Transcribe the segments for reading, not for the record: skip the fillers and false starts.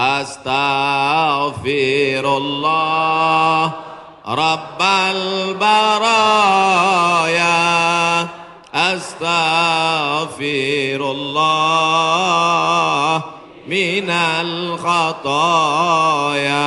Astaghfirullah Rabbal baraya, astaghfirullah minal khataya.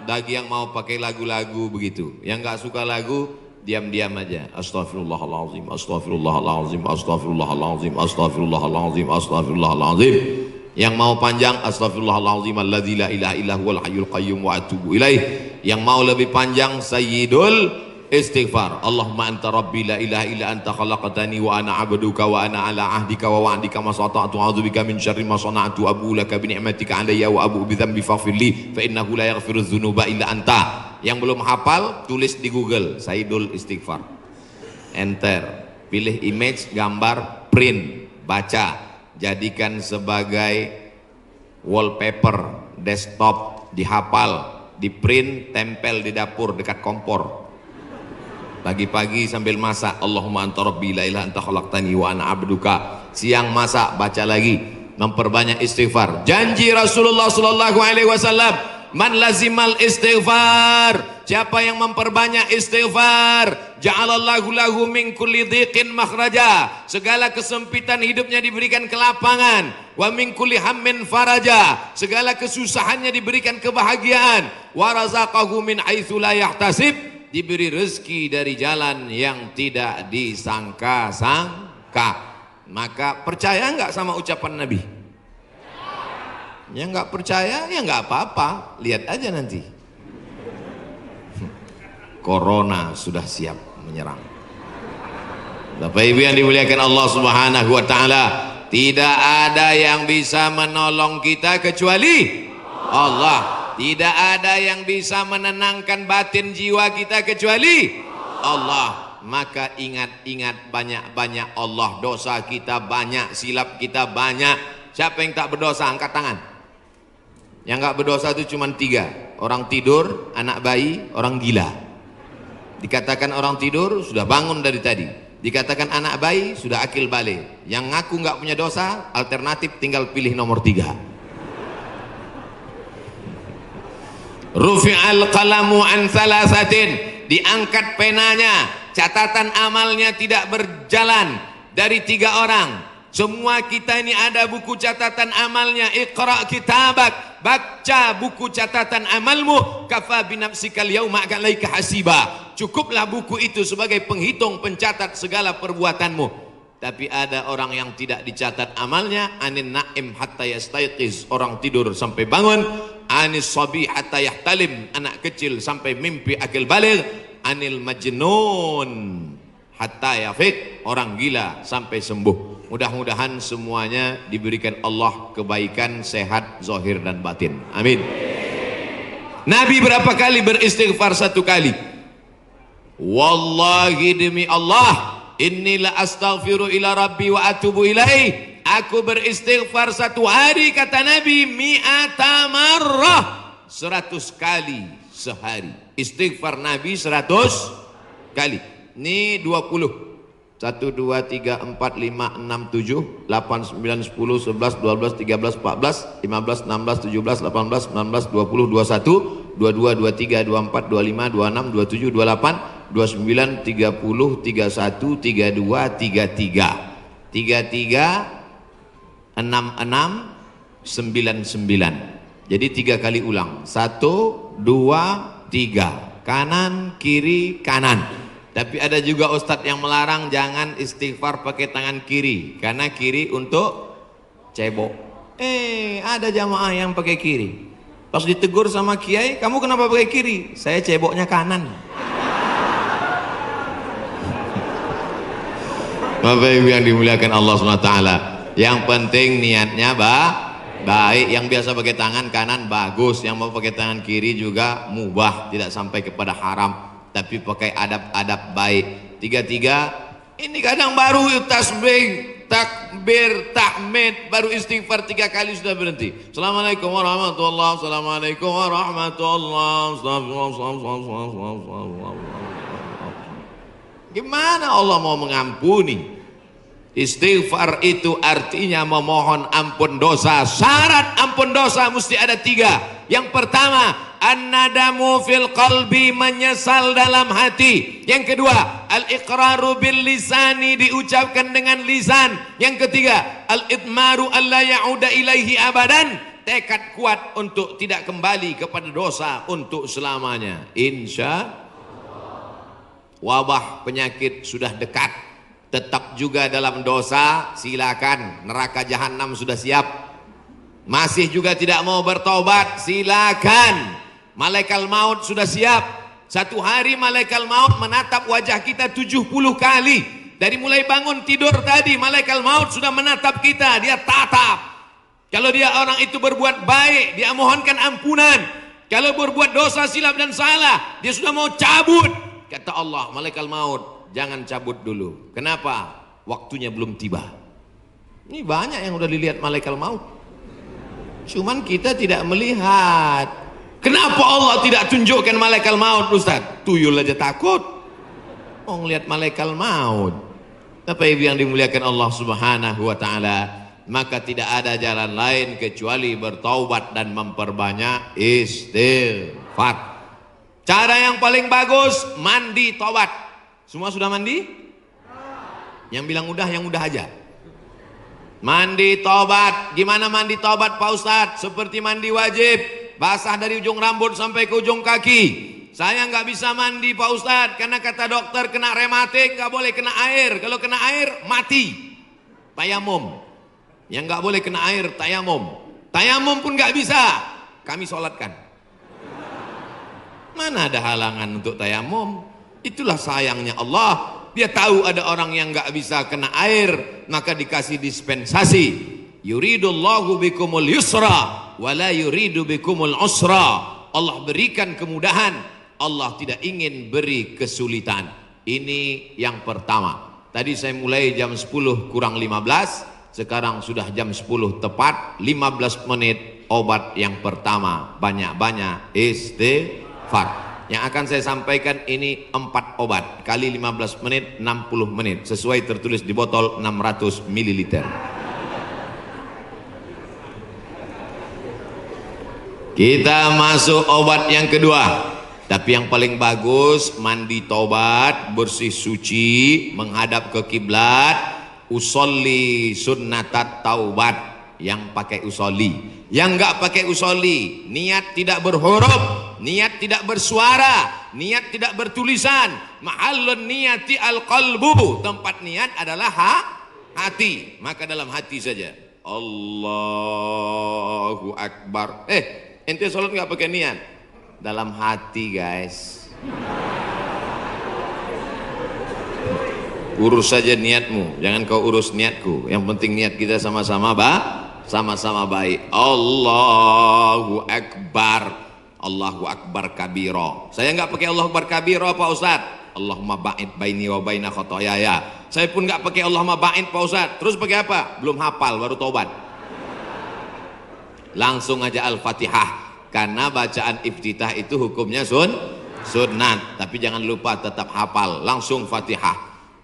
Bagi yang mau pakai lagu-lagu begitu, yang nggak suka lagu diam-diam aja. Astaghfirullahaladzim, astaghfirullahaladzim, astaghfirullahaladzim, astaghfirullahaladzim, astaghfirullahaladzim. Yang mau panjang, astaghfirullahaladzim alladzi la ilaha illa huwal hayyul qayyum wa atubu ilaih. Yang mau lebih panjang, sayyidul istighfar. Allahumma anta rabbi la ilaha illa anta khalaqtani wa ana abduka wa ana ala ahdika wa wa'dika ma sata'tu a'udzubika min syarri ma sana'tu abu laka bi ni'matika alayya wa abu bi dzambi faghfir li fa innahu la yaghfiru dzunuba illa anta. Yang belum hafal tulis di Google sayyidul istighfar, enter, pilih image, gambar, print, baca, jadikan sebagai wallpaper desktop, dihafal, di print, tempel di dapur dekat kompor. Pagi-pagi sambil masak, Allahumma anta rabbi la ilaha anta khalaqtani wa ana abduka. Siang masak, baca lagi, memperbanyak istighfar. Janji Rasulullah sallallahu alaihi wasallam, man lazimal istighfar, siapa yang memperbanyak istighfar, ja'alallahu lahu min kulli dhiqin makhraja, segala kesempitan hidupnya diberikan kelapangan, wa min kulli hammin faraja, segala kesusahannya diberikan kebahagiaan, wa razaqahu min haitsu la yahtasib, diberi rezeki dari jalan yang tidak disangka-sangka. Maka percaya enggak sama ucapan Nabi? Yang nggak percaya ya nggak apa-apa, lihat aja nanti. Corona sudah siap menyerang. Bapak Ibu yang dimuliakan Allah Subhanahu wa taala, tidak ada yang bisa menolong kita kecuali Allah. Tidak ada yang bisa menenangkan batin jiwa kita kecuali Allah. Maka ingat-ingat banyak-banyak Allah. Dosa kita banyak, silap kita banyak. Siapa yang tak berdosa angkat tangan. Yang nggak berdosa itu cuma 3, orang tidur, anak bayi, orang gila. Dikatakan orang tidur sudah bangun dari tadi, dikatakan anak bayi sudah akil balik. Yang ngaku nggak punya dosa, alternatif tinggal pilih nomor 3. Rufi'al qalamu an thalathatin, diangkat penanya, catatan amalnya tidak berjalan dari 3 orang. Semua kita ini ada buku catatan amalnya. Iqra kitabak, baca buku catatan amalmu. Kafa binafsikal yauma alaika hasiba, cukuplah buku itu sebagai penghitung pencatat segala perbuatanmu. Tapi ada orang yang tidak dicatat amalnya. Anin naim hatta yastayqiz, orang tidur sampai bangun. Anis sabi hatta yahtalim, anak kecil sampai mimpi akil baligh. Anil majnun hatta yafiq, orang gila sampai sembuh. Mudah-mudahan semuanya diberikan Allah kebaikan, sehat, zahir dan batin. Amin. Nabi berapa kali beristighfar? 1 kali. Wallahi demi Allah, innila astaghfiru ila rabbi wa atubu ilaih. Aku beristighfar 1 hari, kata Nabi, mi'ata marrah, 100 kali sehari. Istighfar Nabi 100 kali. Ini 20. 1, 2, 3, 4, 5, 6, 7, 8, 9, 10, 11, 12, 13, 14, 15, 16, 17, 18, 19, 20, 21, 22, 23, 24, 25, 26, 27, 28, 29, 30, 31, 32, 33, 33, 66, 99. Jadi 3 kali ulang. 1, 2, 3. Kanan, kiri, kanan. Tapi ada juga ustadz yang melarang jangan istighfar pakai tangan kiri, karena kiri untuk cebok. Ada jamaah yang pakai kiri. Pas ditegur sama kiai, kamu kenapa pakai kiri? Saya ceboknya kanan. Bapak Ibu yang dimuliakan Allah SWT, yang penting niatnya baik. Yang biasa pakai tangan kanan bagus, yang mau pakai tangan kiri juga mubah, tidak sampai kepada haram, tapi pakai adab-adab baik. 3 ini kadang baru tasbih, takbir, tahmid, baru istighfar 3 kali sudah berhenti. Assalamualaikum warahmatullahi wabarakatuh. Assalamualaikum warahmatullahi wabarakatuh. Gimana Allah mau mengampuni? Istighfar itu artinya memohon ampun dosa. Syarat ampun dosa mesti ada 3. Yang pertama, an-nadamu fil qalbi, menyesal dalam hati. Yang kedua, al-iqraru bil lisani, diucapkan dengan lisan. Yang ketiga, al-idmaru alla ya'uda ilaihi abadan, tekad kuat untuk tidak kembali kepada dosa untuk selamanya. Insya wabah penyakit sudah dekat, tetap juga dalam dosa, silakan, neraka jahanam sudah siap. Masih juga tidak mau bertobat, silakan, malaikat maut sudah siap. Satu hari malaikat maut menatap wajah kita 70 kali. Dari mulai bangun tidur tadi, malaikat maut sudah menatap kita, dia tatap. Kalau dia orang itu berbuat baik, dia mohonkan ampunan. Kalau berbuat dosa, silap dan salah, dia sudah mau cabut. Kata Allah, malaikat maut, jangan cabut dulu. Kenapa? Waktunya belum tiba. Ini banyak yang udah dilihat malaikat maut, cuman kita tidak melihat. Kenapa Allah tidak tunjukkan malaikat maut, Ustaz? Tuyul aja takut mau ngelihat malaikat maut. Apa yang dimuliakan Allah Subhanahu wa taala, maka tidak ada jalan lain kecuali bertaubat dan memperbanyak istighfar. Cara yang paling bagus, mandi taubat. Semua sudah mandi? Yang bilang udah, yang udah aja. Mandi taubat. Gimana mandi taubat Pak Ustadz? Seperti mandi wajib, basah dari ujung rambut sampai ke ujung kaki. Saya nggak bisa mandi Pak Ustadz, karena kata dokter kena rematik, nggak boleh kena air. Kalau kena air mati. Tayamum. Yang nggak boleh kena air, tayamum. Tayamum pun nggak bisa, kami sholatkan. Mana ada halangan untuk tayamum? Itulah sayangnya Allah. Dia tahu ada orang yang nggak bisa kena air, maka dikasih dispensasi. Yuridullahu bikumul yusra wala yuridu bikumul usra. Allah berikan kemudahan, Allah tidak ingin beri kesulitan. Ini yang pertama. Tadi saya mulai jam 10 kurang 15, sekarang sudah jam 10 tepat, 15 menit obat yang pertama. Banyak-banyak istighfar. Yang akan saya sampaikan ini 4 obat kali 15 menit, 60 menit, sesuai tertulis di botol 600 ml. Kita masuk obat yang kedua. Tapi yang paling bagus, mandi taubat, bersih suci, menghadap ke kiblat, usolli sunnatat taubat, yang pakai usolli. Yang enggak pakai usolli, niat tidak berhuruf, niat tidak bersuara, niat tidak bertulisan. Mahallun niyati al-qalbu, tempat niat adalah hati. Maka dalam hati saja, Allahu Akbar. Ente sholat nggak pakai niat? Dalam hati guys. Urus saja niatmu, jangan kau urus niatku. Yang penting niat kita sama-sama sama-sama baik. Allahu Akbar. Allahu Akbar kabiro. Saya nggak pakai Allahu Akbar kabiro Pak Ustaz. Allahumma ba'id baini wa baina khotoyaya. Saya pun nggak pakai Allahumma ba'id Pak Ustaz. Terus pakai apa? Belum hafal, baru tobat. Langsung aja Al-Fatihah. Karena bacaan iftitah itu hukumnya sunnat. Tapi jangan lupa tetap hafal. Langsung Fatihah.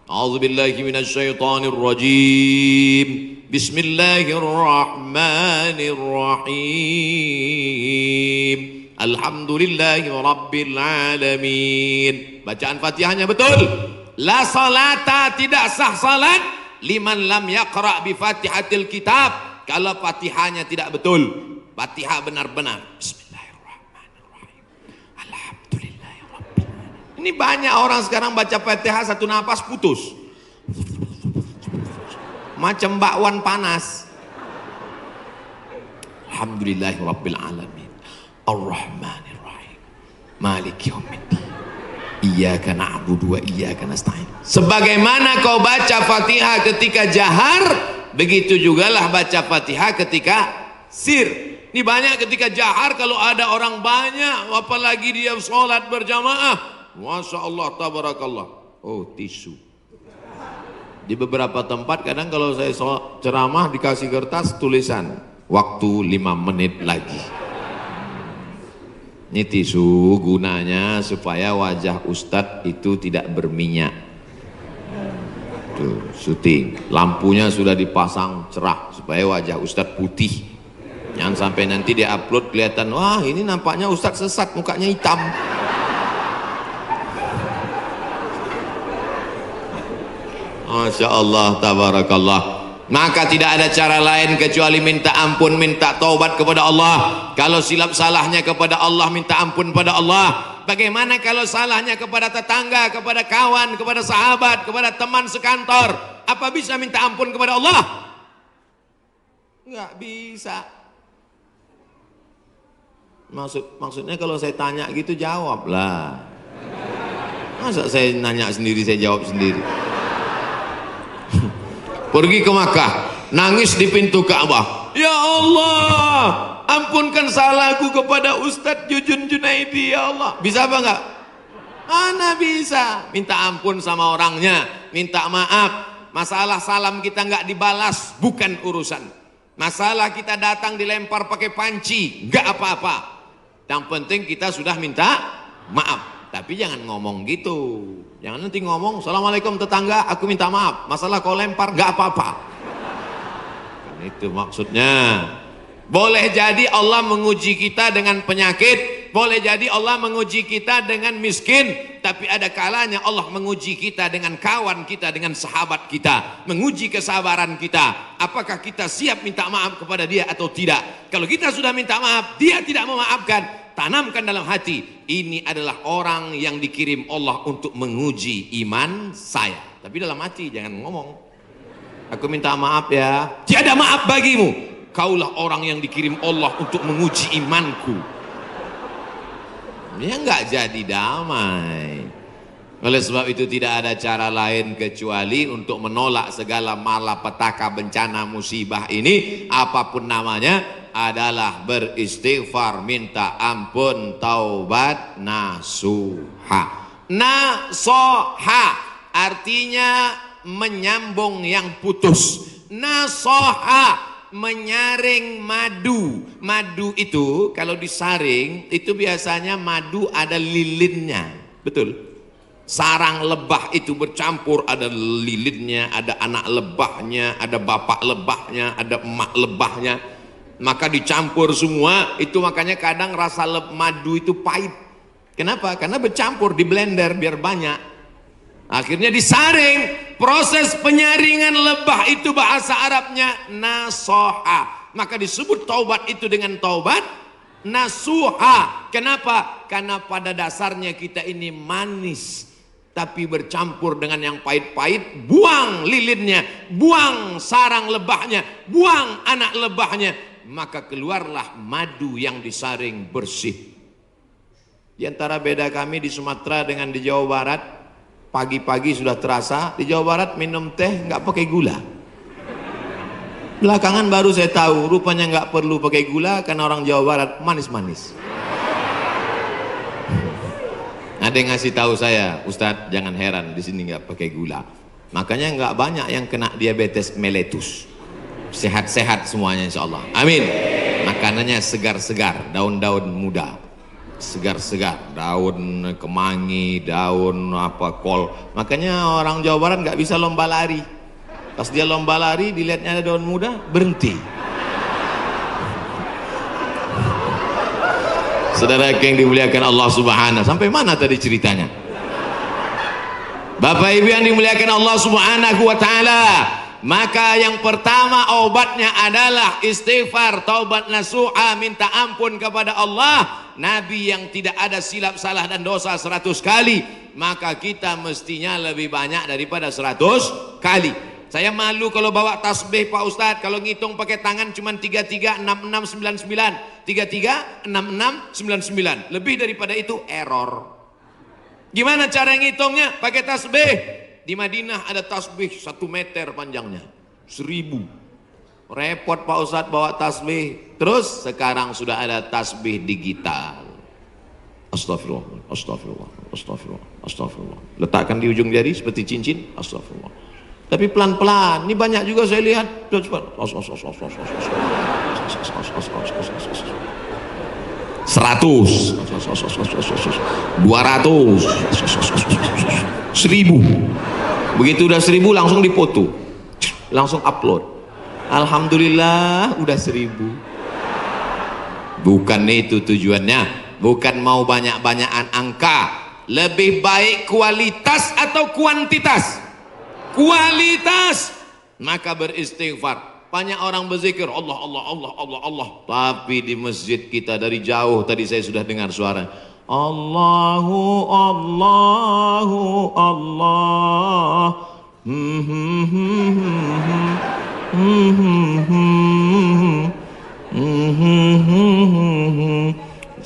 A'udzubillahi minasyaitonir rajim. Bismillahirrahmanirrahim. Alhamdulillahi rabbil alamin. Bacaan Fatihahnya betul. La salata, tidak sah salat liman lam yaqra bi Fatihatil kitab. Kalau Fatihahnya tidak betul. Fatihah benar-benar. Bismillahirrahmanirrahim. Alhamdulillahi rabbil alamin. Ini banyak orang sekarang baca Fatihah satu napas putus. Macam bakwan panas. Alhamdulillahi rabbil alamin. Ar-Rahmanir-Rahim. Maliki yaumiddin. Iyyaka na'budu wa iyyaka nasta'in. Sebagaimana kau baca Fatihah ketika jahar, begitu jugalah baca Fatihah ketika sir. Ini banyak ketika jahar, kalau ada orang banyak, apalagi dia sholat berjamaah, Masya Allah, tabarakallah. Oh, tisu. Di beberapa tempat kadang kalau saya ceramah dikasih kertas tulisan, waktu 5 menit lagi. Ini tisu gunanya supaya wajah ustadz itu tidak berminyak. Tuh, syuting. Lampunya sudah dipasang cerah supaya wajah Ustadz putih. Jangan sampai nanti dia upload kelihatan, wah ini nampaknya Ustadz sesat, mukanya hitam. Masya Allah, tabarakallah. Maka tidak ada cara lain kecuali minta ampun, minta taubat kepada Allah. Kalau silap salahnya kepada Allah, minta ampun pada Allah. Bagaimana kalau salahnya kepada tetangga, kepada kawan, kepada sahabat, kepada teman sekantor? Apa bisa minta ampun kepada Allah? Enggak bisa. Maksudnya kalau saya tanya gitu jawablah. Masa saya nanya sendiri, saya jawab sendiri. Pergi ke Makkah, nangis di pintu Ka'bah. Ya Allah, ampunkan salahku kepada Ustadz Jujun Junaidi, ya Allah. Bisa apa enggak? Mana bisa. Minta ampun sama orangnya, minta maaf. Masalah salam kita enggak dibalas, bukan urusan. Masalah kita datang dilempar pakai panci, enggak apa-apa. Yang penting kita sudah minta maaf. Tapi jangan ngomong gitu. Jangan nanti ngomong, Assalamualaikum tetangga, aku minta maaf. Masalah kau lempar, gak apa-apa. Itu maksudnya. Boleh jadi Allah menguji kita dengan penyakit, boleh jadi Allah menguji kita dengan miskin, tapi ada kalanya Allah menguji kita dengan kawan kita, dengan sahabat kita, menguji kesabaran kita. Apakah kita siap minta maaf kepada dia atau tidak? Kalau kita sudah minta maaf, dia tidak memaafkan, tanamkan dalam hati, ini adalah orang yang dikirim Allah untuk menguji iman saya. Tapi dalam hati jangan ngomong, aku minta maaf ya. Tiada maaf bagimu. Kaulah orang yang dikirim Allah untuk menguji imanku. Dia enggak jadi damai. Oleh sebab itu tidak ada cara lain kecuali untuk menolak segala malapetaka, bencana, musibah ini, apapun namanya, adalah beristighfar, minta ampun, taubat, nasuha. Nasoha artinya menyambung yang putus. Nasoha menyaring madu. Madu itu kalau disaring itu biasanya madu ada lilinnya, betul. Sarang lebah itu bercampur, ada lilinnya, ada anak lebahnya, ada bapak lebahnya, ada emak lebahnya. Maka dicampur semua itu, makanya kadang rasa madu itu pahit. Kenapa? Karena bercampur, di blender biar banyak. Akhirnya disaring. Proses penyaringan lebah itu bahasa Arabnya nasoha. Maka disebut taubat itu dengan taubat nasuha. Kenapa? Karena pada dasarnya kita ini manis, tapi bercampur dengan yang pahit-pahit. Buang lilinnya, buang sarang lebahnya, buang anak lebahnya, maka keluarlah madu yang disaring bersih. Di antara beda kami di Sumatera dengan di Jawa Barat, pagi-pagi sudah terasa. Di Jawa Barat minum teh nggak pakai gula. Belakangan baru saya tahu rupanya nggak perlu pakai gula karena orang Jawa Barat manis-manis. Ada yang ngasih tahu saya, Ustadz jangan heran di sini nggak pakai gula. Makanya nggak banyak yang kena diabetes mellitus. Sehat-sehat semuanya insya Allah. Amin. Makanannya segar-segar, daun-daun muda. Segar-segar, daun kemangi, daun apa kol. Makanya orang Jawa Barat nggak bisa lomba lari. Pas dia lomba lari, dilihatnya ada daun muda, berhenti. Saudara yang dimuliakan Allah Subhanahu, sampai mana tadi ceritanya? Bapak Ibu yang dimuliakan Allah Subhanahu wa taala, maka yang pertama obatnya adalah istighfar, taubat nasuha, minta ampun kepada Allah. Nabi yang tidak ada silap salah dan dosa 100 kali, maka kita mestinya lebih banyak daripada 100 kali. Saya malu kalau bawa tasbih Pak Ustadz, kalau ngitung pakai tangan cuma 336699, 336699, lebih daripada itu error. Gimana cara ngitungnya? Pakai tasbih. Di Madinah ada tasbih 1 meter panjangnya, 1000. Repot Pak Ustadz bawa tasbih. Terus sekarang sudah ada tasbih digital. Astagfirullah, astagfirullah, astagfirullah, astagfirullah. Letakkan di ujung jari seperti cincin. Astagfirullah. Tapi pelan-pelan. Ini banyak juga saya lihat. 100, 200, 1000. Begitu udah 1000 langsung dipoto, langsung upload. Alhamdulillah udah 1000. Bukan itu tujuannya, bukan mau banyak-banyakan angka. Lebih baik kualitas atau kuantitas? Kualitas. Maka beristighfar. Banyak orang berzikir Allah Allah Allah Allah Allah, tapi di masjid kita dari jauh tadi saya sudah dengar suara Allahu Allahu Allah.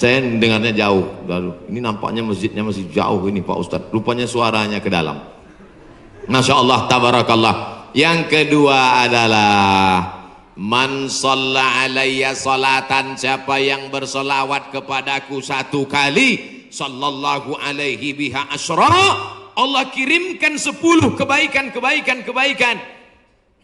Saya dengarnya jauh. Ini nampaknya masjidnya masih jauh ini Pak Ustadz. Rupanya suaranya ke dalam. Masya Allah, tabarakallah. Yang kedua adalah man shalla alayya salatan, siapa yang bersolawat kepadaku 1 kali, sallallahu alaihi biha asyra, Allah kirimkan 10 kebaikan.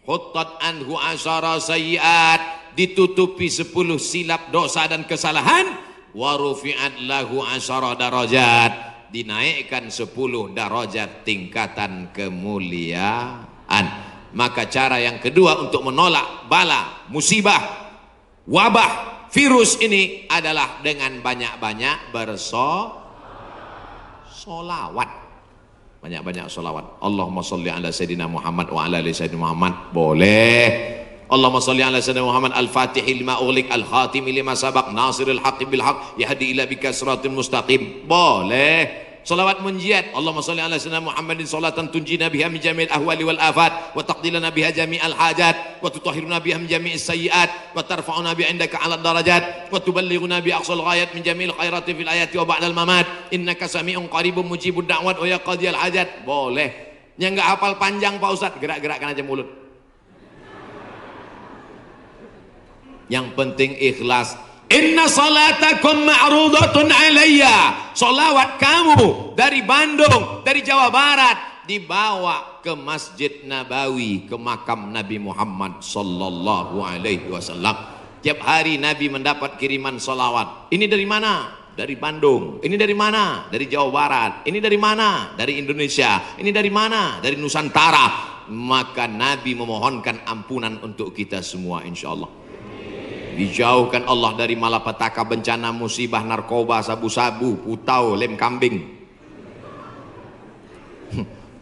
Huttat anhu asyara sayyiat, ditutupi 10 silap dosa dan kesalahan. Wa rufi'at lahu asyara darajat, dinaikkan 10 darajat tingkatan kemuliaan. Maka cara yang kedua untuk menolak bala, musibah, wabah, virus ini adalah dengan banyak-banyak bersolawat. Banyak-banyak solawat. Allahumma salli ala Sayyidina Muhammad wa ala ali Sayyidina Muhammad. Boleh. Allahumma salli ala Sayyidina Muhammad al-Fatih lima ughliq al-Khatim lima sabaq nasiril haqqi bil haqq yahdi ila bika siratal mustaqim. Boleh. Salawat munjiat. Allahumma salli ala Sayyidina Muhammadin salatan tunjina biha min jami'il ahwali wal afat wa taqdilana biha jami'al hajat wa tutahhiruna biha min jami'is sayyiat wa tarfa'una bi 'indaka 'ala darajat wa tuballighuna bi aqsal ghayat min jami'il khairati fil ayati wa ba'dal mamat innaka sami'un qaribun mujibud da'wat wa ya qadiyal hajat. Boleh. Yang enggak hafal panjang Pak Ustaz, gerak-gerakkan aja mulut. Yang penting ikhlas. Inna salatakum ma'rudatun alayya, salawat kamu dari Bandung, dari Jawa Barat dibawa ke Masjid Nabawi, ke makam Nabi Muhammad sallallahu alaihi wasallam. Tiap hari Nabi mendapat kiriman salawat. Ini dari mana? Dari Bandung. Ini dari mana? Dari Jawa Barat. Ini dari mana? Dari Indonesia. Ini dari mana? Dari Nusantara. Maka Nabi memohonkan ampunan untuk kita semua insyaallah. Dijauhkan Allah dari malapetaka, bencana, musibah, narkoba, sabu-sabu, putau, lem kambing.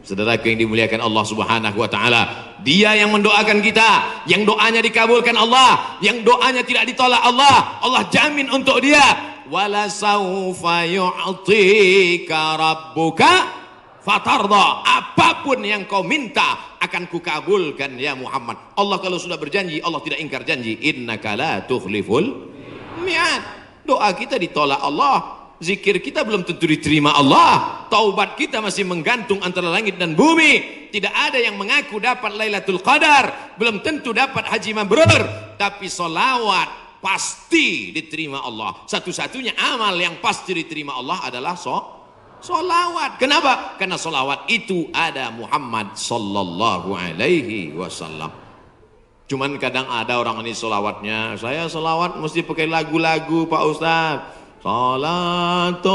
Saudaraku yang dimuliakan Allah Subhanahu wa taala, Dia yang mendoakan kita, yang doanya dikabulkan Allah, yang doanya tidak ditolak Allah, Allah jamin untuk dia. Wala saufa yu'tika rabbuka fatarda, apapun yang kau minta akan kukabulkan ya Muhammad. Allah kalau sudah berjanji, Allah tidak ingkar janji. Innaka la tukhliful mi'ad. Doa kita ditolak Allah, zikir kita belum tentu diterima Allah, taubat kita masih menggantung antara langit dan bumi. Tidak ada yang mengaku dapat Lailatul Qadar, belum tentu dapat haji mabrur, tapi solawat pasti diterima Allah. Satu-satunya amal yang pasti diterima Allah adalah solawat. Kenapa? Karena solawat itu ada Muhammad sallallahu alaihi wasallam. Cuman kadang ada orang ini solawatnya, saya solawat mesti pakai lagu-lagu Pak Ustaz. Salatullah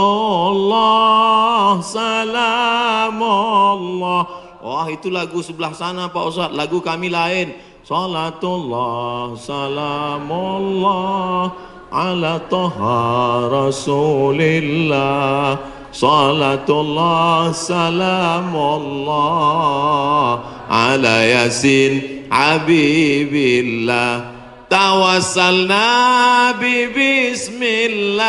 salamullah. Wah, itu lagu sebelah sana Pak Ustaz, lagu kami lain. Salatullah salamullah ala toha rasulillah. Salatullah salamullah ala yasin habibillah. Tawassalna bismillah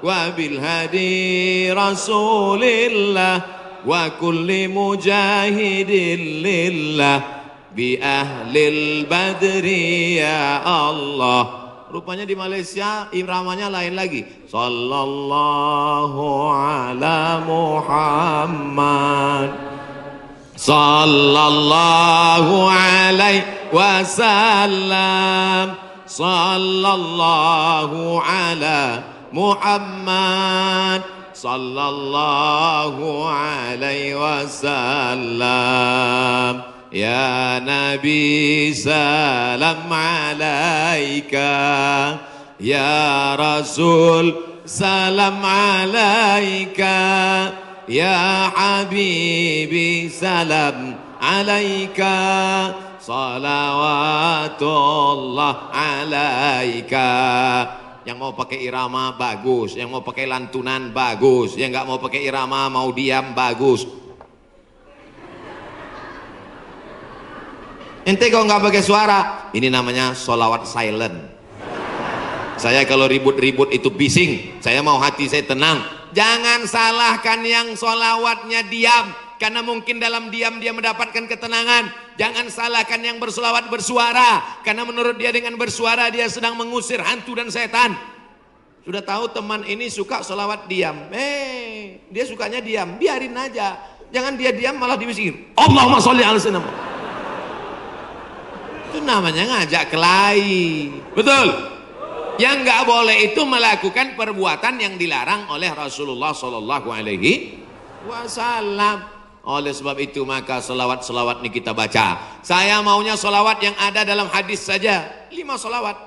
wa bil hadi rasulillah wa kulli mujahidin lillah bi ahlil badri ya Allah. Rupanya di Malaysia iramanya lain lagi. Sallallahu ala Muhammad, sallallahu alaihi wasallam, sallallahu ala Muhammad, sallallahu alaihi wasallam. Ya Nabi salam alaika, ya Rasul salam alaika, ya habibi salam alaika salawatullah alaika. Yang mau pakai irama bagus, yang mau pakai lantunan bagus, yang nggak mau pakai irama mau diam bagus. Ente kalau nggak pakai suara, ini namanya solawat silent. Saya kalau ribut-ribut itu bising, saya mau hati saya tenang. Jangan salahkan yang solawatnya diam, karena mungkin dalam diam dia mendapatkan ketenangan. Jangan salahkan yang bersolawat bersuara, karena menurut dia dengan bersuara dia sedang mengusir hantu dan setan. Sudah tahu teman ini suka solawat diam, dia sukanya diam, biarin aja. Jangan dia diam malah diusir. Allahumma sholli ala sayyidina. Itu namanya ngajak kelahi. Betul? Yang nggak boleh itu melakukan perbuatan yang dilarang oleh Rasulullah Sallallahu Alaihi Wasallam. Oleh sebab itu maka selawat-selawat ini kita baca. Saya maunya selawat yang ada dalam hadis saja. 5 selawat.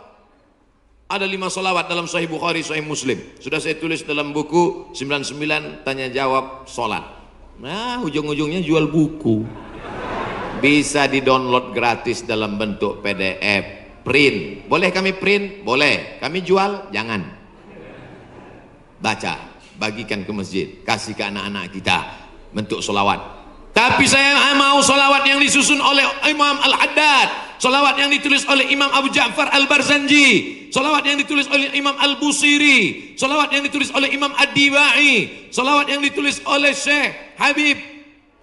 Ada 5 selawat dalam Sahih Bukhari, Sahih Muslim. Sudah saya tulis dalam buku 99 tanya jawab solat. Nah ujung-ujungnya jual buku. Bisa di-download gratis dalam bentuk PDF, print. Boleh kami print? Boleh. Kami jual? Jangan. Baca, bagikan ke masjid, kasih ke anak-anak kita bentuk solawat. Tapi saya mau solawat yang disusun oleh Imam Al-Haddad, solawat yang ditulis oleh Imam Abu Ja'far Al-Barzanji, solawat yang ditulis oleh Imam Al-Busiri, solawat yang ditulis oleh Imam Ad-Dibai, solawat yang ditulis oleh Syekh Habib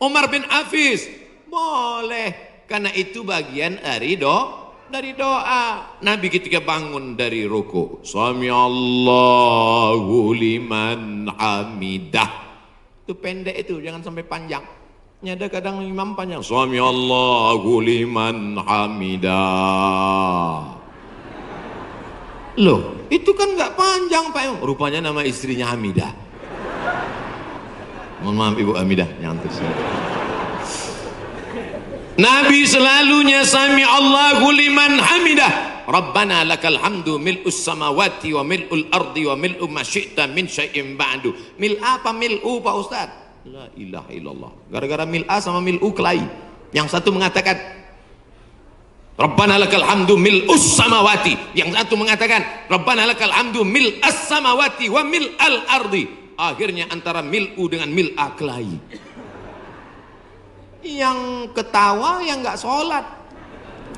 Umar bin Hafiz. Boleh, karena itu bagian dari doa. Nabi ketika bangun dari ruku, Sami Allahu liman hamidah. Itu pendek itu, jangan sampai panjang. Ada kadang imam panjang, Sami Allahu liman hamidah. Loh, itu kan nggak panjang Pak. Rupanya nama istrinya Hamidah. Mohon maaf Ibu Hamidah, nyantuk sini. Nabi selalunya Sami Allahu liman hamidah. Rabbana lakal hamdu mil'us samawati wa mil'ul ardi wa mil'u ma syi'ta min syai'in ba'du. Mil apa mil'u Pak Ustaz? La ilaha illallah. Gara-gara mil'a sama mil'u kelahi. Yang satu mengatakan Rabbana lakal hamdu mil'us samawati. Yang satu mengatakan Rabbana lakal hamdu mil'as samawati wa mil'al ardi. Akhirnya antara mil'u dengan mil'a kelahi. Yang ketawa yang nggak sholat,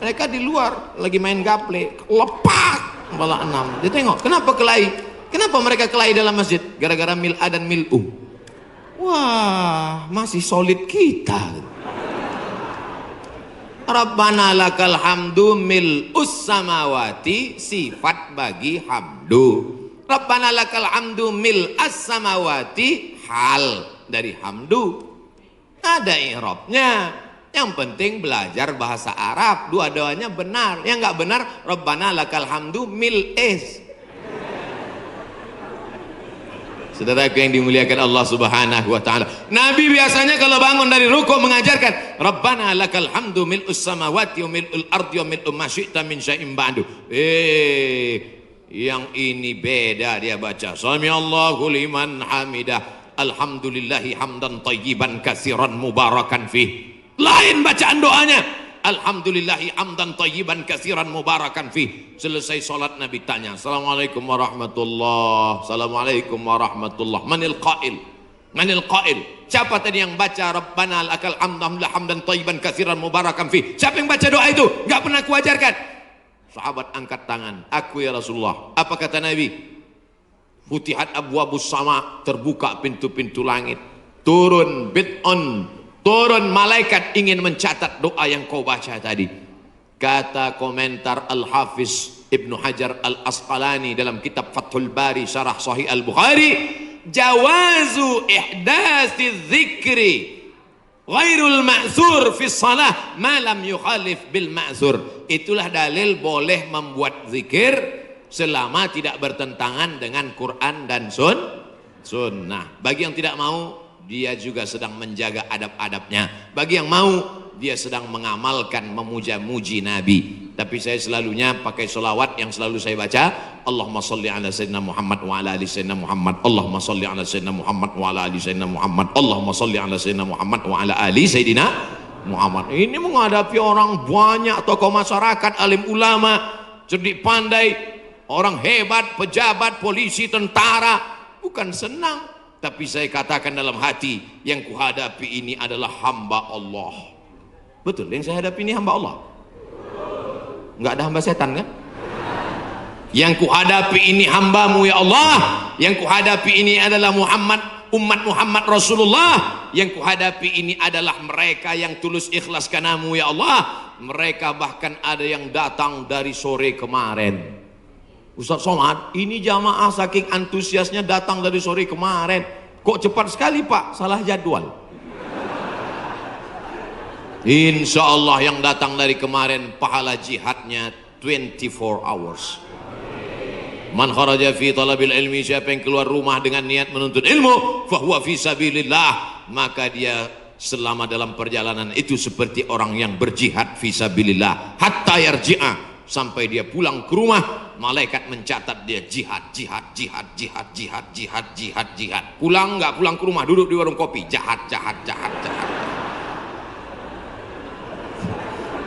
mereka di luar lagi main gaple, lepak malah 6. Dia tengok kenapa kelahi, kenapa mereka kelahi dalam masjid, gara-gara mil'a dan mil'u. Wah masih solid kita. Rabbana lakal hamdu mil'us samawati, sifat bagi hamdu. Rabbana lakal hamdu mil'as samawati, hal dari hamdu. Ada i'rabnya. Yang penting belajar bahasa Arab. Dua-duanya benar. Yang nggak benar, Rabbana lakal hamdu mil'is. Saudaraku yang dimuliakan Allah Subhanahu wa taala. Nabi biasanya kalau bangun dari rukuk mengajarkan Rabbana lakal hamdu mil'us samawati wa mil'ul ardi wa mil'u ma syi'ta min syai'in ba'du. Yang ini beda dia baca. Sami Allahu liman hamidah. Alhamdulillahi hamdan tayyiban katsiran mubarakan fih. Lain bacaan doanya. Alhamdulillahi hamdan tayyiban katsiran mubarakan fih. Selesai salat Nabi tanya, Assalamualaikum warahmatullah. Assalamualaikum warahmatullah. Manil qail? Manil qail? Siapa tadi yang baca Rabbana lakal hamdan tayyiban katsiran mubarakan fih? Siapa yang baca doa itu? Enggak pernah kuajarkan. Sahabat angkat tangan. Aku ya Rasulullah. Apa kata Nabi? Futihat abwabus sama, terbuka pintu-pintu langit. Turun bid'un, turun malaikat ingin mencatat doa yang kau baca tadi. Kata komentar Al-Hafiz Ibnu Hajar Al-Asqalani dalam kitab Fathul Bari Syarah Sahih Al-Bukhari, jawazu ihdatsi dzikri ghairul ma'zur fi shalah ma lam yukhalif bil ma'zur. Itulah dalil boleh membuat zikir selama tidak bertentangan dengan Quran dan sunnah. Bagi yang tidak mau, dia juga sedang menjaga adab-adabnya. Bagi yang mau, dia sedang mengamalkan memuja-muji Nabi. tapi saya selalunya pakai sholawat yang selalu saya baca, Allahumma sholli ala sayyidina Muhammad wa ala ali sayyidina Muhammad, Allahumma sholli ala sayyidina Muhammad wa ala ali sayyidina Muhammad, Allahumma sholli ala sayyidina Muhammad wa ala ali sayyidina Muhammad. Ini menghadapi orang banyak, tokoh masyarakat, alim ulama, cerdik pandai, orang hebat, pejabat, polisi, tentara, bukan senang. Tapi saya katakan dalam hati, yang kuhadapi ini adalah hamba Allah. Betul, yang saya hadapi ini hamba Allah. Enggak ada hamba setan kan? Yang kuhadapi ini hambamu ya Allah. Yang kuhadapi ini adalah umat Muhammad Rasulullah. Yang kuhadapi ini adalah mereka yang tulus ikhlas karenamu ya Allah. Mereka bahkan ada yang datang dari sore kemarin. Ustaz Somad, ini jamaah saking antusiasnya datang dari sore kemarin. Kok cepat sekali Pak? Salah jadwal. Insya Allah yang datang dari kemarin pahala jihadnya 24 hours. Man kharaja fi talabil ilmi, siapa yang keluar rumah dengan niat menuntut ilmu, fahuwa fi sabilillah, maka dia selama dalam perjalanan itu seperti orang yang berjihad fi sabilillah hatta yarji'a, sampai dia pulang ke rumah, malaikat mencatat dia jihad. Pulang nggak pulang ke rumah, duduk di warung kopi, jahat.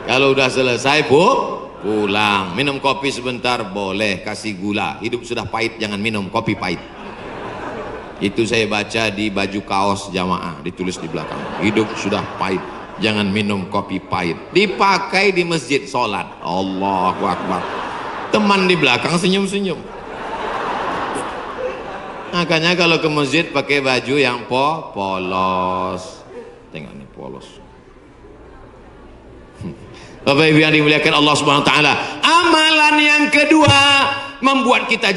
Kalau udah selesai pulang, minum kopi sebentar boleh, kasih gula. Hidup sudah pahit, jangan minum kopi pahit. Itu saya baca di baju kaos jamaah, ditulis di belakang. Hidup sudah pahit, jangan minum kopi pahit. Dipakai di masjid sholat. Allahu Akbar. Teman di belakang senyum-senyum. Makanya kalau ke masjid pakai baju yang polos. Tengok nih polos. Bapak Ibu yang dimuliakan Allah Subhanahu wa taala, amalan yang kedua membuat kita